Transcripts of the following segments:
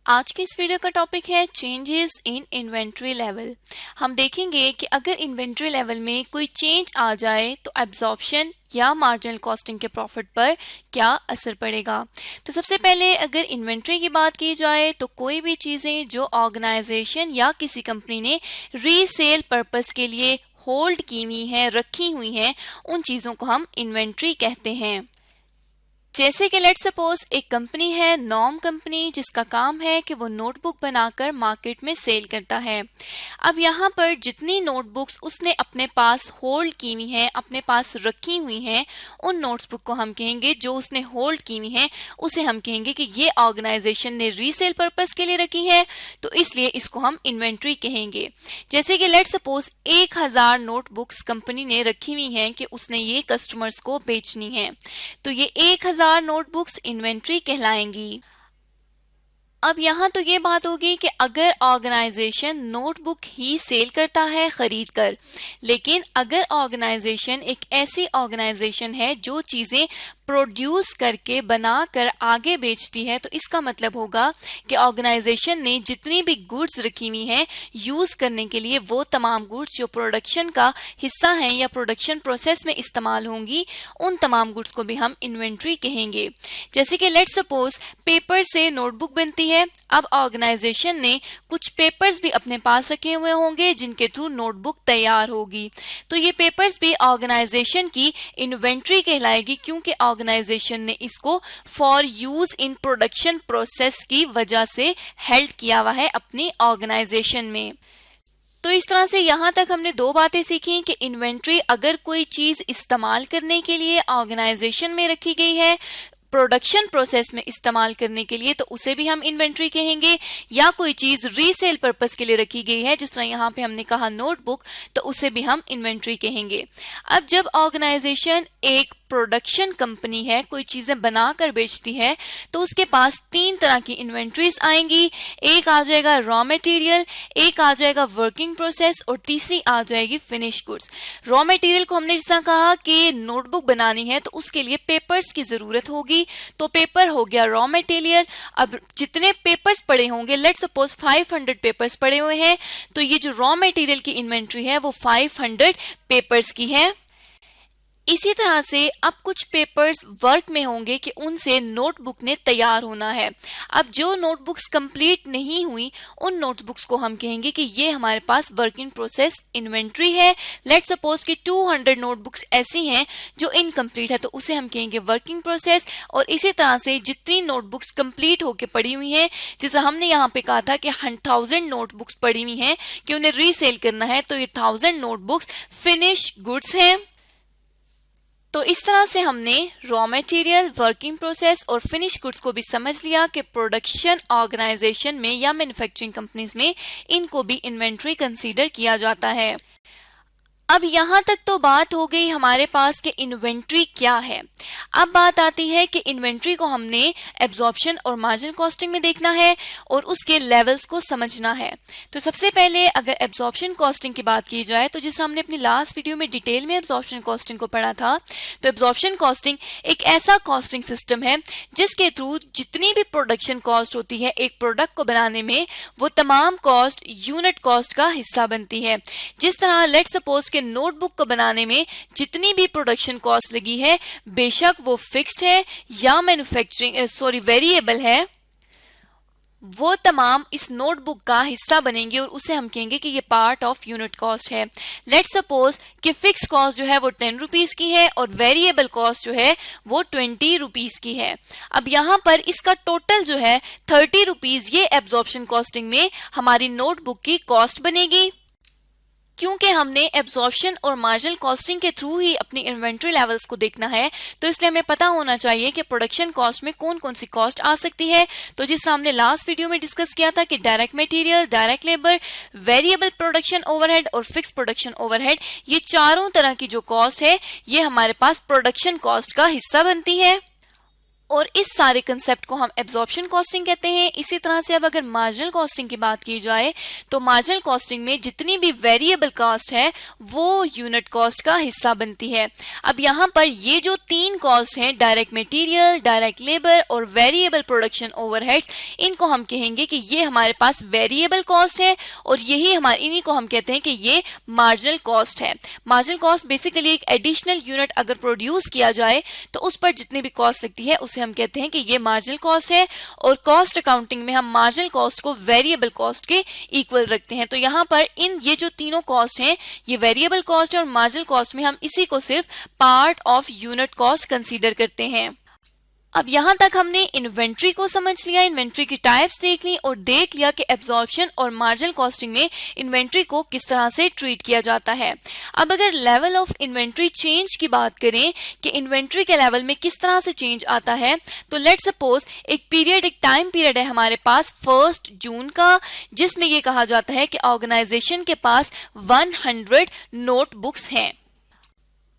आज की इस वीडियो का टॉपिक है चेंजेस इन इन्वेंट्री लेवल। हम देखेंगे कि अगर इन्वेंट्री लेवल में कोई चेंज आ जाए तो एब्जॉर्प्शन या मार्जिनल कॉस्टिंग के प्रॉफिट पर क्या असर पड़ेगा। तो सबसे पहले अगर इन्वेंट्री की बात की जाए तो कोई भी चीज़ें जो ऑर्गेनाइजेशन या किसी कंपनी ने रीसेल पर्पस के लिए होल्ड की हुई हैं, रखी हुई हैं, उन चीज़ों को हम इन्वेंट्री कहते हैं। जैसे कि लेट्स सपोज एक कंपनी है, नॉर्म कंपनी, जिसका काम है कि वो नोटबुक बनाकर मार्केट में सेल करता है। अब यहाँ पर जितनी नोटबुक्स उसने अपने पास होल्ड की हुई हैं, अपने पास रखी हुई हैं, उन नोटबुक को हम कहेंगे, जो उसने होल्ड की हुई हैं उसे हम कहेंगे कि ये ऑर्गेनाइजेशन ने रीसेल पर्पस के लिए रखी है, तो इसलिए इसको हम इन्वेंट्री कहेंगे। जैसे कि लेट्स सपोज 1000 नोटबुक्स कंपनी ने रखी हुई हैं कि उसने ये कस्टमर्स को बेचनी है, तो ये 1000 नोटबुक्स इन्वेंट्री कहलाएंगी। अब यहाँ तो ये बात होगी कि अगर ऑर्गेनाइजेशन नोटबुक ही सेल करता है खरीद कर, लेकिन अगर ऑर्गेनाइजेशन एक ऐसी ऑर्गेनाइजेशन है जो चीज़ें प्रोड्यूस करके बनाकर आगे बेचती है, तो इसका मतलब होगा कि ऑर्गेनाइजेशन ने जितनी भी गुड्स रखी हुई हैं यूज़ करने के लिए, वो तमाम गुड्स जो प्रोडक्शन का हिस्सा हैं या प्रोडक्शन प्रोसेस में इस्तेमाल होंगी, उन तमाम गुड्स को भी हम इन्वेंट्री कहेंगे। जैसे कि लेट्स सपोज पेपर से नोटबुक बनती है। अब ऑर्गेनाइजेशन ने कुछ पेपर्स भी अपने पास रखे हुए होंगे जिनके थ्रू नोटबुक तैयार होगी, तो ये पेपर्स भी ऑर्गेनाइजेशन की इन्वेंट्री कहलाएगी, क्योंकि ऑर्गेनाइजेशन ने इसको for use in production process की वजह से हेल्ड किया हुआ है अपनी ऑर्गेनाइजेशन में। तो इस तरह से यहाँ तक हमने दो बातें सीखी कि इन्वेंट्री अगर कोई चीज़ इस्तेमाल करने के लिए ऑर्गेनाइजेशन में रखी गई है, प्रोडक्शन प्रोसेस में इस्तेमाल करने के लिए, तो उसे भी हम इन्वेंट्री कहेंगे, या कोई चीज़ रीसेल पर्पस के लिए रखी गई है, जिस तरह यहाँ पे हमने कहा नोटबुक, तो उसे भी हम इन्वेंट्री कहेंगे। अब जब ऑर्गेनाइजेशन एक प्रोडक्शन कंपनी है, कोई चीज़ें बनाकर बेचती है, तो उसके पास 3 तरह की इन्वेंट्रीज आएंगी। एक आ जाएगा रॉ मटेरियल, एक आ जाएगा वर्किंग प्रोसेस, और तीसरी आ जाएगी फिनिश गुड्स। रॉ मटेरियल को हमने जैसा कहा कि नोटबुक बनानी है तो उसके लिए पेपर्स की ज़रूरत होगी, तो पेपर हो गया रॉ मटेरियल। अब जितने पेपर्स पड़े होंगे, लेट्स सपोज 500 पेपर्स पड़े हुए हैं, तो ये जो रॉ मटेरियल की इन्वेंट्री है वो 500 पेपर्स की है। इसी तरह से अब कुछ पेपर्स वर्क में होंगे कि उनसे नोटबुक ने तैयार होना है। अब जो नोटबुक्स कंप्लीट नहीं हुई, उन नोटबुक्स को हम कहेंगे कि ये हमारे पास वर्किंग प्रोसेस इन्वेंट्री है। लेट्स सपोज कि 200 नोटबुक्स ऐसी हैं जो इनकम्प्लीट है, तो उसे हम कहेंगे वर्किंग प्रोसेस। और इसी तरह से जितनी नोटबुक्स कंप्लीट होके पड़ी हुई हैं, जैसे हमने यहाँ पे कहा था कि 1000 नोटबुक्स पड़ी हुई हैं कि उन्हें रीसेल करना है, तो ये 1000 नोटबुक्स फिनिश गुड्स हैं। तो इस तरह से हमने रॉ मटेरियल, वर्किंग प्रोसेस और फिनिश गुड्स को भी समझ लिया कि प्रोडक्शन ऑर्गेनाइजेशन में या मैन्युफैक्चरिंग कंपनीज में इनको भी इन्वेंट्री कंसीडर किया जाता है। अब यहाँ तक तो बात हो गई हमारे पास कि इन्वेंट्री क्या है। अब बात आती है कि इन्वेंट्री को हमने एब्जॉर्प्शन और मार्जिनल कॉस्टिंग में देखना है और उसके लेवल्स को समझना है। तो सबसे पहले अगर एब्जॉर्प्शन कॉस्टिंग की बात की जाए, तो जैसे हमने अपनी लास्ट वीडियो में डिटेल में एब्जॉर्प्शन कॉस्टिंग को पढ़ा था, तो एब्जॉर्प्शन कॉस्टिंग एक ऐसा कॉस्टिंग सिस्टम है जिसके थ्रू जितनी भी प्रोडक्शन कॉस्ट होती है एक प्रोडक्ट को बनाने में, वो तमाम कॉस्ट यूनिट कॉस्ट का हिस्सा बनती है। जिस तरह लेट्स सपोज नोटबुक को बनाने में जितनी भी प्रोडक्शन कॉस्ट लगी है, बेशक वो फिक्स्ड है या वेरिएबल है, वो तमाम इस नोटबुक का हिस्सा बनेंगे और उसे हम कहेंगे कि ये पार्ट ऑफ यूनिट कॉस्ट है। लेट्स सपोज कि फिक्स कॉस्ट जो है वो 10 रुपीज़ की है और वेरिएबल कॉस्ट जो है वो 20 रुपीज़ की है। अब यहाँ पर इसका टोटल जो है 30 रुपीज़, ये एब्जॉर्प्शन कॉस्टिंग में हमारी नोटबुक की कॉस्ट बनेगी। क्योंकि हमने एब्जॉर्प्शन और मार्जिनल कॉस्टिंग के थ्रू ही अपनी इन्वेंट्री लेवल्स को देखना है, तो इसलिए हमें पता होना चाहिए कि प्रोडक्शन कॉस्ट में कौन कौन सी कॉस्ट आ सकती है। तो जिस हमने लास्ट वीडियो में डिस्कस किया था कि direct material, direct labour, variable production overhead और फिक्स प्रोडक्शन ओवरहेड, ये चारों तरह की जो कॉस्ट है ये हमारे पास प्रोडक्शन कॉस्ट का हिस्सा बनती है। और इस सारे कंसेप्ट को हम एब्जॉर्प्शन कॉस्टिंग कहते हैं। इसी तरह से अब अगर मार्जिनल कॉस्टिंग की बात की जाए तो मार्जिनल कॉस्टिंग में जितनी भी वेरिएबल कॉस्ट है वो यूनिट कॉस्ट का हिस्सा बनती है। अब यहाँ पर ये जो तीन कॉस्ट हैं, डायरेक्ट मटेरियल, डायरेक्ट लेबर और वेरिएबल प्रोडक्शन ओवरहेड्स, इनको हम कहेंगे कि ये हमारे पास वेरिएबल कॉस्ट है और यही हमारे इन्हीं को हम कहते हैं कि ये मार्जिनल कॉस्ट है। मार्जिनल कॉस्ट बेसिकली एक एडिशनल यूनिट अगर प्रोड्यूस किया जाए तो उस पर जितनी भी कॉस्ट लगती है उसे हम कहते हैं कि ये मार्जिनल कॉस्ट है। और कॉस्ट अकाउंटिंग में हम मार्जिनल कॉस्ट को वेरिएबल कॉस्ट के इक्वल रखते हैं। तो यहाँ पर ये जो तीनों कॉस्ट हैं, ये वेरिएबल कॉस्ट और मार्जिनल कॉस्ट में हम इसी को सिर्फ part of unit cost consider करते हैं। अब यहाँ तक हमने इन्वेंट्री को समझ लिया, इन्वेंट्री की टाइप्स देख ली और देख लिया कि एब्जॉर्प्शन और मार्जिनल कॉस्टिंग में इन्वेंट्री को किस तरह से ट्रीट किया जाता है। अब अगर लेवल ऑफ इन्वेंट्री चेंज की बात करें कि इन्वेंट्री के लेवल में किस तरह से चेंज आता है, तो लेट्स सपोज एक टाइम पीरियड है हमारे पास 1 जून का, जिसमें ये कहा जाता है कि ऑर्गेनाइजेशन के पास 100 नोटबुक्स हैं।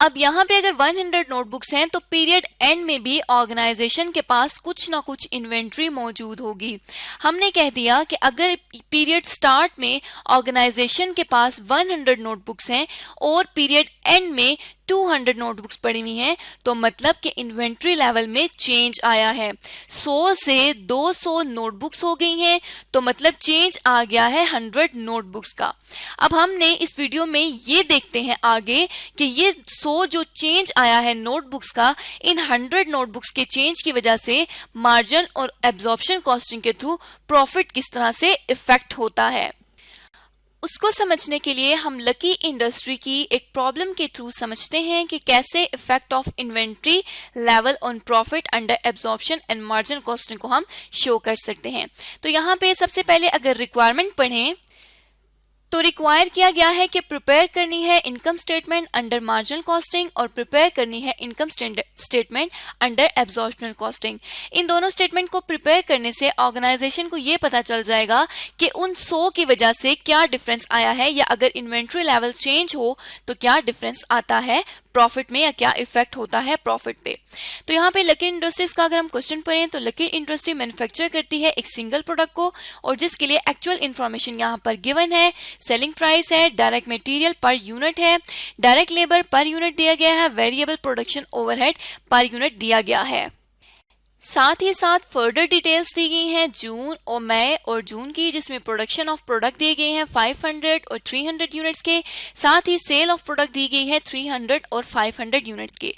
अब यहाँ पे अगर 100 नोटबुक्स हैं तो पीरियड एंड में भी ऑर्गेनाइजेशन के पास कुछ ना कुछ इन्वेंट्री मौजूद होगी। हमने कह दिया कि अगर पीरियड स्टार्ट में ऑर्गेनाइजेशन के पास 100 नोटबुक्स हैं और पीरियड एंड में 200 नोटबुक्स पड़ी हुई हैं, तो मतलब कि इन्वेंट्री लेवल में चेंज आया है। 100 से 200 नोटबुक्स हो गई हैं, तो मतलब चेंज आ गया है 100 नोटबुक्स का। अब हमने इस वीडियो में ये देखते हैं आगे कि ये 100 जो चेंज आया है नोटबुक्स का, इन 100 नोटबुक्स के चेंज की वजह से मार्जिन और एब्जॉर्प्शन कॉस्टिंग के थ्रू प्रॉफिट किस तरह से इफेक्ट होता है। उसको समझने के लिए हम लकी इंडस्ट्री की एक प्रॉब्लम के थ्रू समझते हैं कि कैसे effect of inventory level on profit under absorption and margin costing को हम शो कर सकते हैं। तो यहाँ पे सबसे पहले अगर रिक्वायरमेंट पढ़ें तो रिक्वायर किया गया है कि प्रिपेयर करनी है income statement under marginal costing और प्रिपेयर करनी है इनकम स्टेटमेंट अंडर एब्जॉर्प्शनल कॉस्टिंग। इन दोनों स्टेटमेंट को प्रिपेयर करने से ऑर्गेनाइजेशन को ये पता चल जाएगा कि उन 100 की वजह से क्या डिफरेंस आया है, या अगर इन्वेंट्री लेवल चेंज हो तो क्या डिफरेंस आता है प्रॉफिट में, या क्या इफेक्ट होता है प्रॉफिट पे। तो यहाँ पे लकी इंडस्ट्रीज का अगर हम क्वेश्चन पढ़ें तो लकी इंडस्ट्री मैन्युफैक्चर करती है एक सिंगल प्रोडक्ट को और जिसके लिए एक्चुअल इंफॉर्मेशन यहाँ पर गिवन है। सेलिंग प्राइस है, डायरेक्ट मटेरियल पर यूनिट है, डायरेक्ट लेबर पर यूनिट दिया गया है, variable production overhead per unit दिया गया है। साथ ही साथ फर्दर डिटेल्स दी गई हैं जून और मई और जून की, जिसमें प्रोडक्शन ऑफ प्रोडक्ट दिए गए हैं 500 और 300 यूनिट्स के, साथ ही सेल ऑफ प्रोडक्ट दी गई है 300 और 500 यूनिट्स के।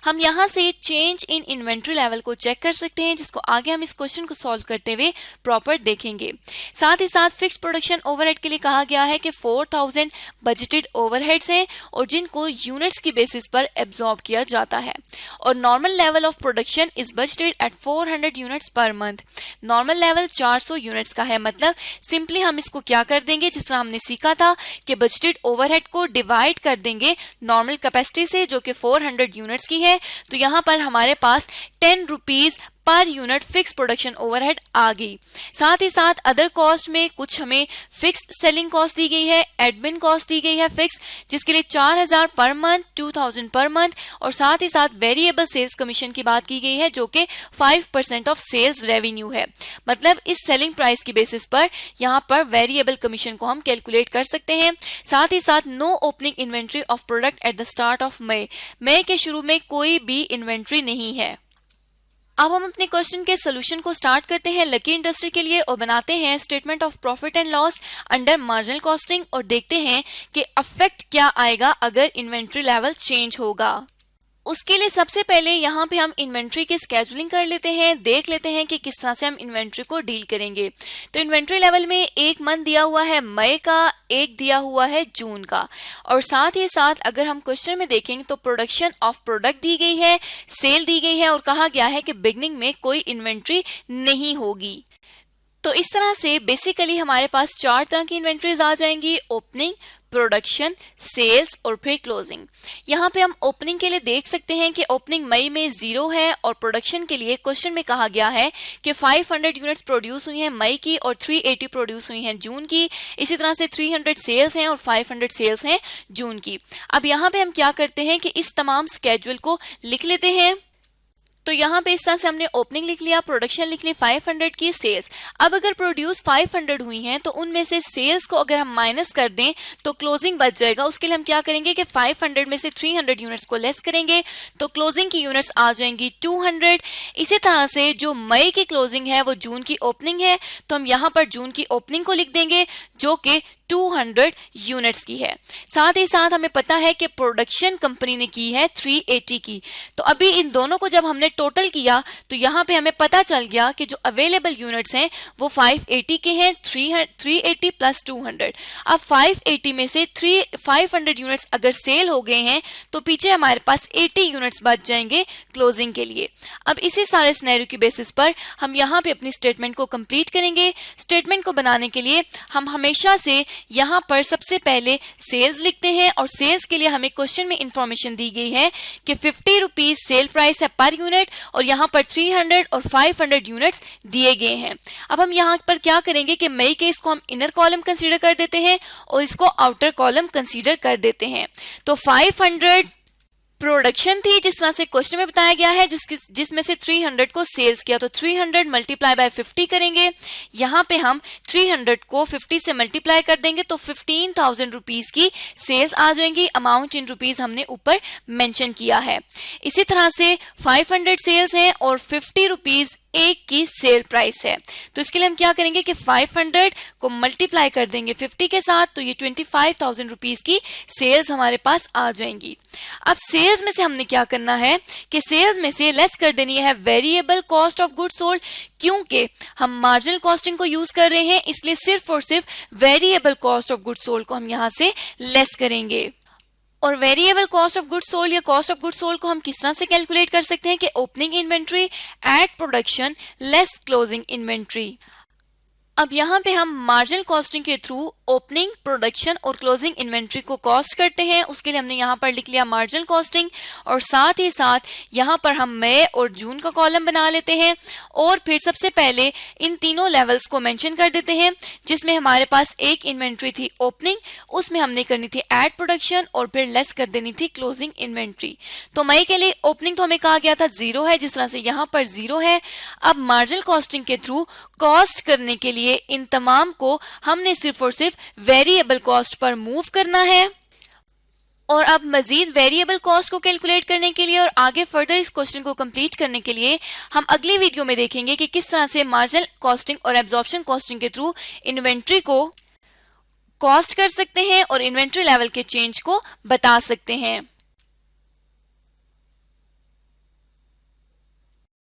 हम यहाँ से चेंज इन इन्वेंट्री लेवल को चेक कर सकते हैं, जिसको आगे हम इस क्वेश्चन को सॉल्व करते हुए प्रॉपर देखेंगे। साथ ही साथ फिक्स प्रोडक्शन ओवरहेड के लिए कहा गया है कि 4000 बजटेड ओवरहेड्स हैं और जिनको यूनिट्स की बेसिस पर एब्जॉर्ब किया जाता है। और normal level of production is budgeted at 400 units per month. Normal level 400 units का है, मतलब सिंपली हम इसको क्या कर देंगे, जिस तरह हमने सीखा था कि बजटेड ओवरहेड को डिवाइड कर देंगे नॉर्मल कैपेसिटी से जो कि 400 यूनिट्स की है। तो यहाँ पर हमारे पास 10 rupees per unit fix production overhead आ गई। साथ ही साथ अदर कॉस्ट में कुछ हमें फिक्स सेलिंग कॉस्ट दी गई है, एडमिन कॉस्ट दी गई है फिक्स, जिसके लिए 4000 पर मंथ, 2000 पर मंथ, और साथ ही साथ वेरिएबल सेल्स कमीशन की बात की गई है जो कि 5% ऑफ सेल्स रेवेन्यू है। मतलब इस सेलिंग प्राइस की बेसिस पर यहाँ पर वेरिएबल कमीशन को हम कैलकुलेट कर सकते हैं। साथ ही साथ no opening inventory of product at the start of मई के शुरू में कोई भी इन्वेंट्री नहीं है। अब हम अपने क्वेश्चन के सोल्यूशन को स्टार्ट करते हैं लकी इंडस्ट्री के लिए और बनाते हैं statement of profit and loss under marginal costing और देखते हैं कि अफेक्ट क्या आएगा अगर इन्वेंट्री लेवल चेंज होगा। उसके लिए सबसे पहले यहाँ पे हम इन्वेंट्री की स्केजुलिंग कर लेते हैं, देख लेते हैं कि किस तरह से हम इन्वेंट्री को डील करेंगे। तो इन्वेंट्री लेवल में एक मंथ दिया हुआ है मई का, एक दिया हुआ है जून का, और साथ ही साथ अगर हम क्वेश्चन में देखेंगे तो प्रोडक्शन ऑफ प्रोडक्ट दी गई है, सेल दी गई है और कहा गया है कि बिगनिंग में कोई इन्वेंट्री नहीं होगी। तो इस तरह से बेसिकली हमारे पास 4 तरह की इन्वेंट्रीज आ जाएंगी, ओपनिंग, प्रोडक्शन, सेल्स और फिर क्लोजिंग। यहाँ पे हम ओपनिंग के लिए देख सकते हैं कि ओपनिंग मई में 0 है और प्रोडक्शन के लिए क्वेश्चन में कहा गया है कि 500 यूनिट्स प्रोड्यूस हुई हैं मई की और 380 प्रोड्यूस हुई हैं जून की। इसी तरह से 300 सेल्स हैं और 500 सेल्स हैं जून की। अब यहाँ पे हम क्या करते हैं कि इस तमाम स्केड्यूल को लिख लेते हैं। तो यहाँ पे इस तरह से हमने ओपनिंग लिख लिया, प्रोडक्शन लिख ली 500 की, सेल्स। अब अगर प्रोड्यूस 500 हुई हैं तो उनमें से सेल्स को अगर हम माइनस कर दें तो क्लोजिंग बच जाएगा। उसके लिए हम क्या करेंगे कि 500 में से 300 यूनिट्स को लेस करेंगे तो क्लोजिंग की यूनिट्स आ जाएंगी 200। इसी तरह से जो मई की क्लोजिंग है वो जून की ओपनिंग है, तो हम यहाँ पर जून की ओपनिंग को लिख देंगे जो कि 200 यूनिट्स की है। साथ ही साथ हमें पता है कि प्रोडक्शन कंपनी ने की है 380 की। तो अभी इन दोनों को जब हमने टोटल किया तो यहाँ पे हमें पता चल गया कि जो अवेलेबल यूनिट्स हैं वो 580 के हैं, 380 प्लस 200। अब 580 में से 500 यूनिट्स अगर सेल हो गए हैं तो पीछे हमारे पास 80 यूनिट्स बच जाएंगे क्लोजिंग के लिए। अब इसी सारे सिनेरियो की बेसिस पर हम यहाँ पे अपनी स्टेटमेंट को कंप्लीट करेंगे। स्टेटमेंट को बनाने के लिए हम हमेशा से यहाँ पर सबसे पहले सेल्स लिखते हैं और सेल्स के लिए हमें क्वेश्चन में इंफॉर्मेशन दी गई है कि 50 रुपीज सेल प्राइस है पर यूनिट और यहाँ पर 300 और 500 यूनिट्स दिए गए हैं। अब हम यहाँ पर क्या करेंगे कि मई के इसको हम इनर कॉलम कंसीडर कर देते हैं और इसको आउटर कॉलम कंसीडर कर देते हैं। तो 500 प्रोडक्शन थी जिस तरह से क्वेश्चन में बताया गया है, जिसमें से 300 को सेल्स किया, तो 300 मल्टीप्लाई बाय 50 करेंगे। यहाँ पे हम 300 को 50 से मल्टीप्लाई कर देंगे तो 15,000 रुपीज की सेल्स आ जाएंगी। अमाउंट इन रुपीज हमने ऊपर मेंशन किया है। इसी तरह से 500 सेल्स हैं और 50 रुपीज एक की सेल प्राइस है, तो इसके लिए हम क्या करेंगे कि 500 को मल्टीप्लाई कर देंगे 50 के साथ, तो ये 25,000 रुपीज की सेल्स हमारे पास आ जाएंगी। अब सेल्स में से हमने क्या करना है कि सेल्स में से लेस कर देनी है variable cost of goods sold. क्योंकि हम मार्जिनल कॉस्टिंग को यूज कर रहे हैं इसलिए सिर्फ और सिर्फ variable cost of goods sold को हम यहाँ से लेस करेंगे। और variable cost of goods sold या कॉस्ट ऑफ गुड्स सोल्ड को हम किस तरह से कैलकुलेट कर सकते हैं कि opening inventory at production less closing inventory. अब यहाँ पे हम मार्जिनल कॉस्टिंग के थ्रू ओपनिंग, प्रोडक्शन और क्लोजिंग इन्वेंट्री को कॉस्ट करते हैं। उसके लिए हमने यहाँ पर लिख लिया मार्जिनल कॉस्टिंग और साथ ही साथ यहाँ पर हम मई और जून का कॉलम बना लेते हैं और फिर सबसे पहले इन तीनों लेवल्स को मेंशन कर देते हैं। जिसमें हमारे पास एक इन्वेंट्री थी ओपनिंग, उसमें हमने करनी थी एड प्रोडक्शन और फिर लेस कर देनी थी क्लोजिंग इन्वेंट्री। तो मई के लिए ओपनिंग तो हमें कहा गया था 0 है, जिस तरह से यहाँ पर 0 है। अब मार्जिनल कॉस्टिंग के थ्रू कॉस्ट करने के लिए इन तमाम को हमने सिर्फ और सिर्फ वेरिएबल कॉस्ट पर मूव करना है। और अब मजीद वेरिएबल कॉस्ट को कैलकुलेट करने के लिए और आगे फर्दर इस क्वेश्चन को कंप्लीट करने के लिए हम अगली वीडियो में देखेंगे कि किस तरह से मार्जिनल कॉस्टिंग और एब्जॉर्प्शन कॉस्टिंग के थ्रू इन्वेंट्री को कॉस्ट कर सकते हैं और इन्वेंट्री लेवल के चेंज को बता सकते हैं।